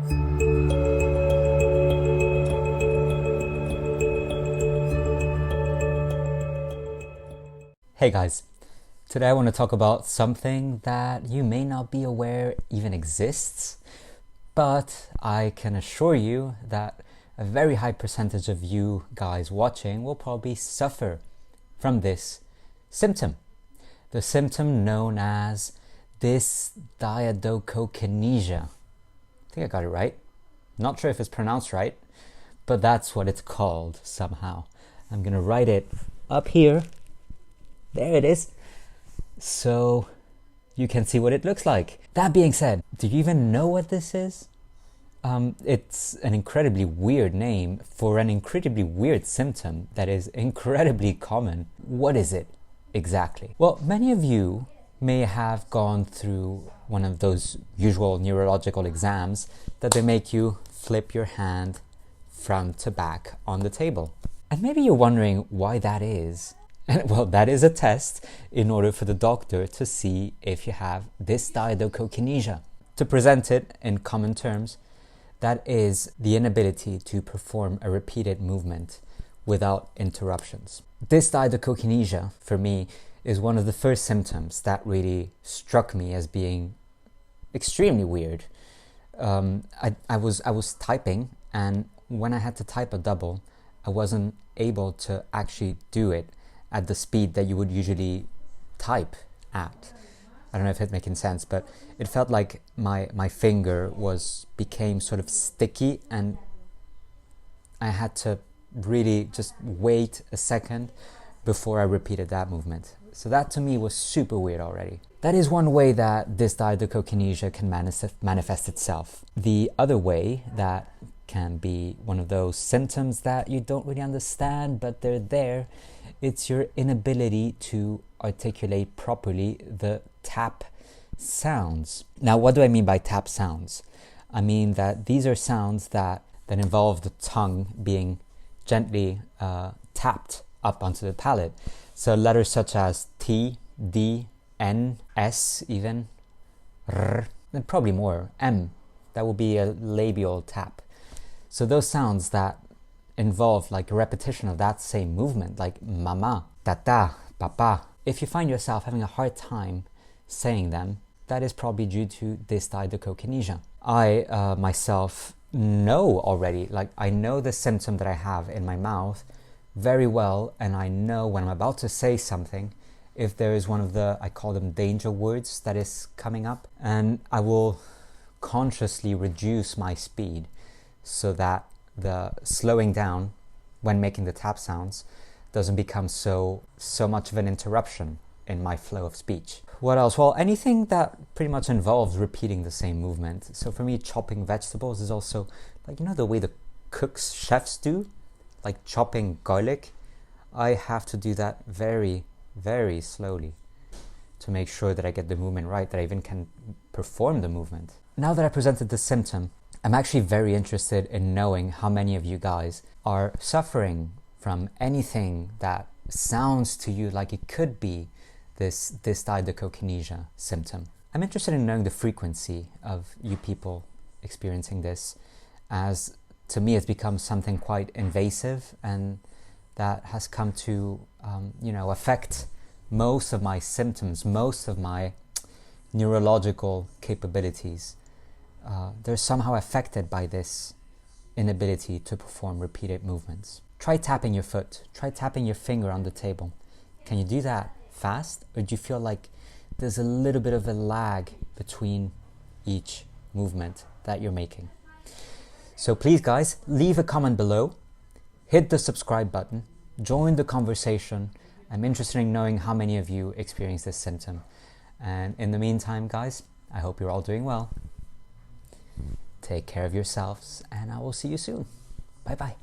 Hey guys, today I want to talk about something that you may not be aware even exists, but I can assure you that a very high percentage of you guys watching will probably suffer from this symptom. The symptom known as Dysdiado. I think I got it right. Not sure if it's pronounced right, but that's what it's called somehow. I'm going to write it up here. There it is, so you can see what it looks like. That being said, do you even know what this is? It's an incredibly weird name for an incredibly weird symptom that is incredibly common. What is it exactly? Well, many of you may have gone through one of those usual neurological exams that they make you flip your hand front to back on the table. And maybe you're wondering why that is. And well, that is a test in order for the doctor to see if you have dysdiado. To present it in common terms, that is the inability to perform a repeated movement without interruptions. Dysdiado for me is one of the first symptoms that really struck me as being extremely weird. I was typing, and when I had to type a double, I wasn't able to actually do it at the speed that you would usually type at. I don't know if it's making sense, but it felt like my finger became sort of sticky, and I had to really just wait a second before I repeated that movement. So that to me was super weird already. That is one way that dysdiado can manifest itself. The other way that can be one of those symptoms that you don't really understand, but they're there. It's your inability to articulate properly the tap sounds. Now, what do I mean by tap sounds? I mean that these are sounds that involve the tongue being gently tapped up onto the palate. So letters such as T, D, N, S even, R, and probably more, M. That would be a labial tap. So those sounds that involve like a repetition of that same movement, like mama, tata, papa. If you find yourself having a hard time saying them, that is probably due to dysdiado. I myself know already, like I know the symptom that I have in my mouth very well, and I know when I'm about to say something, if there is one of the, I call them danger words, that is coming up, and I will consciously reduce my speed so that the slowing down when making the tap sounds doesn't become so much of an interruption in my flow of speech. What else? Well, anything that pretty much involves repeating the same movement. So for me, chopping vegetables is also like, you know, the way the chefs do, like chopping garlic. I have to do that very, very slowly to make sure that I get the movement right, that I even can perform the movement. Now that I presented the symptom, I'm actually very interested in knowing how many of you guys are suffering from anything that sounds to you like it could be this dysdiado symptom. I'm interested in knowing the frequency of you people experiencing this, as to me it's become something quite invasive and that has come to affect most of my symptoms, most of my neurological capabilities. They're somehow affected by this inability to perform repeated movements. Try tapping your foot. Try tapping your finger on the table. Can you do that fast, or do you feel like there's a little bit of a lag between each movement that you're making? So please guys, leave a comment below, hit the subscribe button, join the conversation. I'm interested in knowing how many of you experience this symptom. And in the meantime, guys, I hope you're all doing well. Take care of yourselves, and I will see you soon. Bye-bye.